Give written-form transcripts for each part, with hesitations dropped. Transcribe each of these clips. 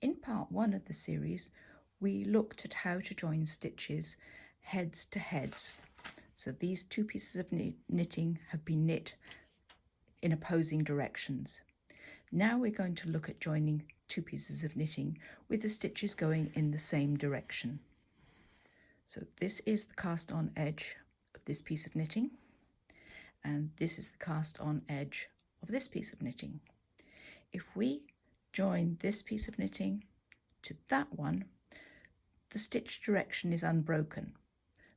In part 1 of the series, we looked at how to join stitches heads to heads. So these two pieces of knitting have been knit in opposing directions. Now we're going to look at joining two pieces of knitting with the stitches going in the same direction. So this is the cast on edge of this piece of knitting, and this is the cast on edge of this piece of knitting. If we join this piece of knitting to that one, the stitch direction is unbroken.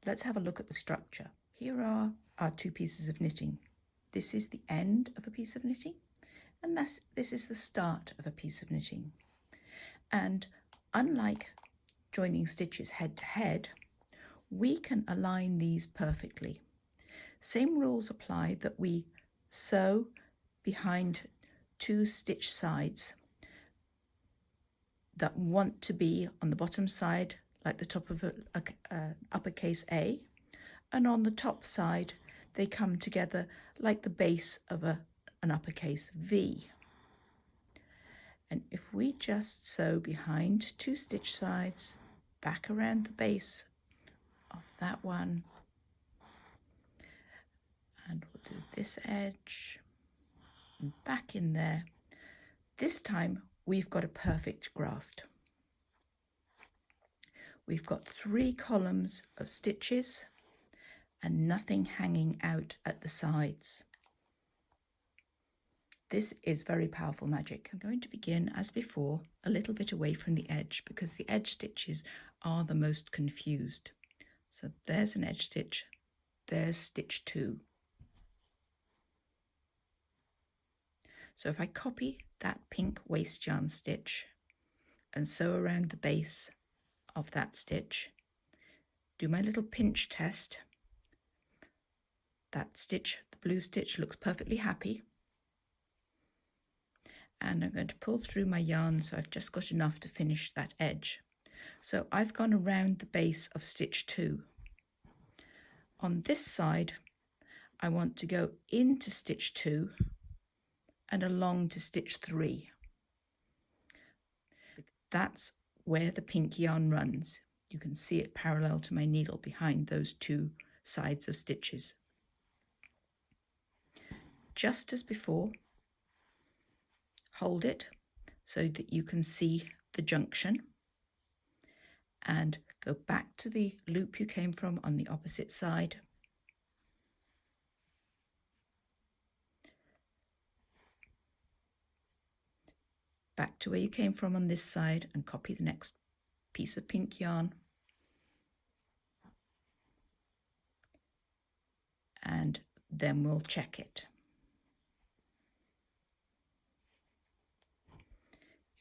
Let's have a look at the structure. Here are our two pieces of knitting. This is the end of a piece of knitting, and this is the start of a piece of knitting. And unlike joining stitches head to head, we can align these perfectly. Same rules apply that we sew behind two stitch sides that want to be on the bottom side like the top of a uppercase A, and on the top side they come together like the base of an uppercase V. And if we just sew behind two stitch sides back around the base of that one, and we'll do this edge and back in there, this time we've got a perfect graft. We've got 3 columns of stitches and nothing hanging out at the sides. This is very powerful magic. I'm going to begin, as before, a little bit away from the edge because the edge stitches are the most confused. So there's an edge stitch, there's stitch 2. So if I copy that pink waste yarn stitch and sew around the base of that stitch, do my little pinch test, that stitch, the blue stitch, looks perfectly happy. And I'm going to pull through my yarn so I've just got enough to finish that edge. So I've gone around the base of stitch 2. On this side, I want to go into stitch 2 and along to stitch 3. That's where the pink yarn runs. You can see it parallel to my needle behind those 2 sides of stitches. Just as before, hold it so that you can see the junction and go back to the loop you came from on the opposite side. Back to where you came from on this side and copy the next piece of pink yarn. And then we'll check it.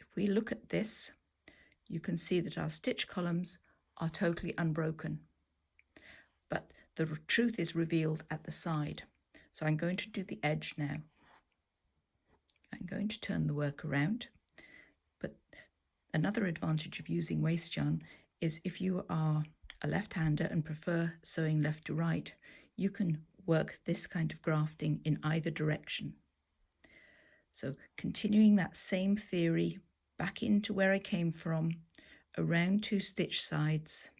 If we look at this, you can see that our stitch columns are totally unbroken, but the truth is revealed at the side. So I'm going to do the edge now. I'm going to turn the work around, but another advantage of using waste yarn is if you are a left-hander and prefer sewing left to right, you can work this kind of grafting in either direction. So continuing that same theory, back into where I came from, around 2 stitch sides,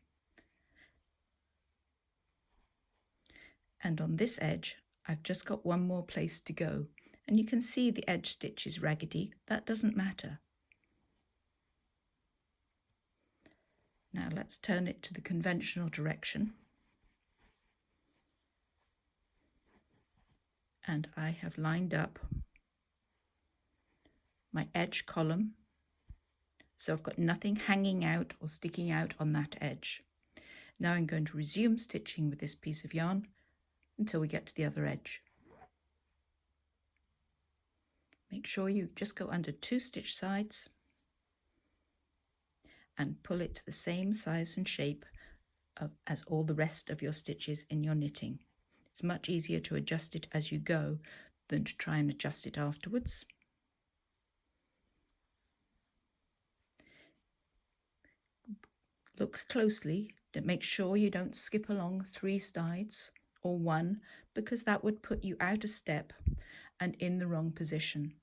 and on this edge I've just got one more place to go, and you can see the edge stitch is raggedy. That doesn't matter. Now let's turn it to the conventional direction, and I have lined up my edge column, so I've got nothing hanging out or sticking out on that edge. Now I'm going to resume stitching with this piece of yarn until we get to the other edge. Make sure you just go under 2 stitch sides and pull it to the same size and shape as all the rest of your stitches in your knitting. It's much easier to adjust it as you go than to try and adjust it afterwards. Look closely to make sure you don't skip along 3 sides or 1, because that would put you out of step and in the wrong position.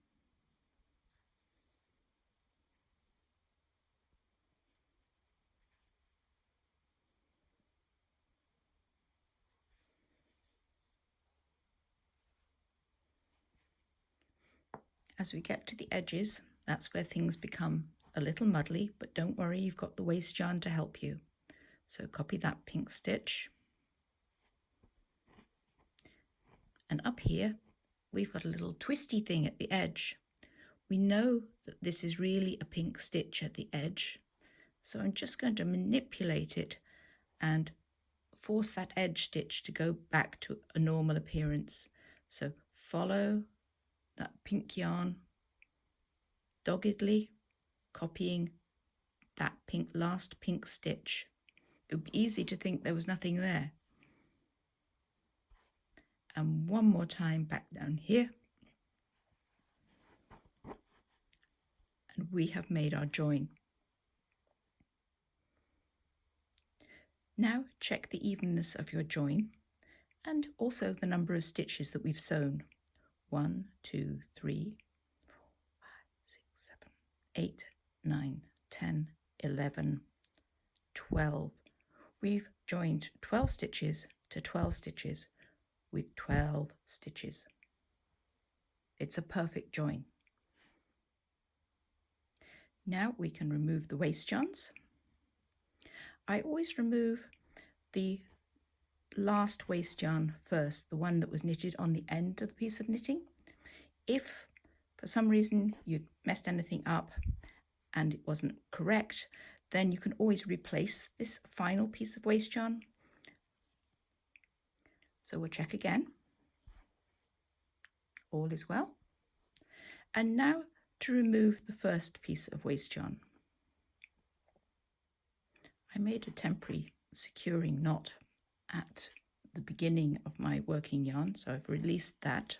As we get to the edges, that's where things become a little muddly, but don't worry, you've got the waste yarn to help you. So copy that pink stitch. And up here, we've got a little twisty thing at the edge. We know that this is really a pink stitch at the edge, so I'm just going to manipulate it and force that edge stitch to go back to a normal appearance. So follow that pink yarn doggedly, copying that last pink stitch. It would be easy to think there was nothing there. And one more time back down here. And we have made our join. Now check the evenness of your join and also the number of stitches that we've sewn. 1, 2, 3, 4, 5, 6, 7, 8, 9, 10, 11, 12. We've joined 12 stitches to 12 stitches with 12 stitches. It's a perfect join. Now we can remove the waste yarns. I always remove the last waste yarn first, the one that was knitted on the end of the piece of knitting. If for some reason you messed anything up and it wasn't correct, then you can always replace this final piece of waste yarn. So we'll check again. All is well. And now to remove the first piece of waste yarn. I made a temporary securing knot at the beginning of my working yarn, so I've released that.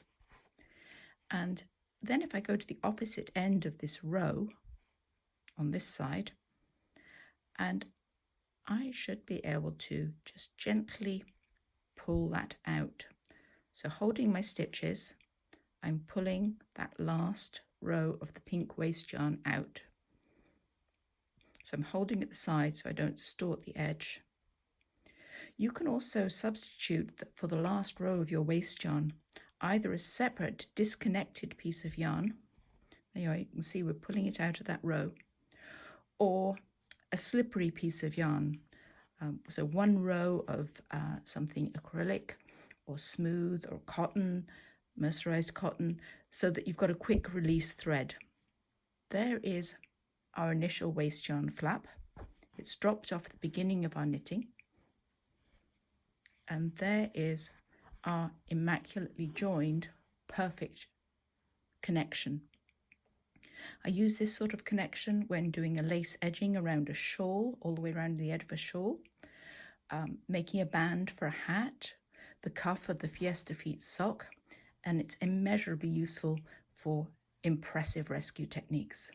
And then if I go to the opposite end of this row on this side, and I should be able to just gently pull that out. So holding my stitches, I'm pulling that last row of the pink waste yarn out. So I'm holding at the side so I don't distort the edge. You can also substitute for the last row of your waste yarn either a separate disconnected piece of yarn. There you can see we're pulling it out of that row, or a slippery piece of yarn. So one row of something acrylic or smooth or cotton, mercerized cotton, so that you've got a quick release thread. There is our initial waste yarn flap. It's dropped off the beginning of our knitting. And there is our immaculately joined, perfect connection. I use this sort of connection when doing a lace edging around a shawl, all the way around the edge of a shawl, making a band for a hat, the cuff of the Fiesta Feet sock, and it's immeasurably useful for impressive rescue techniques.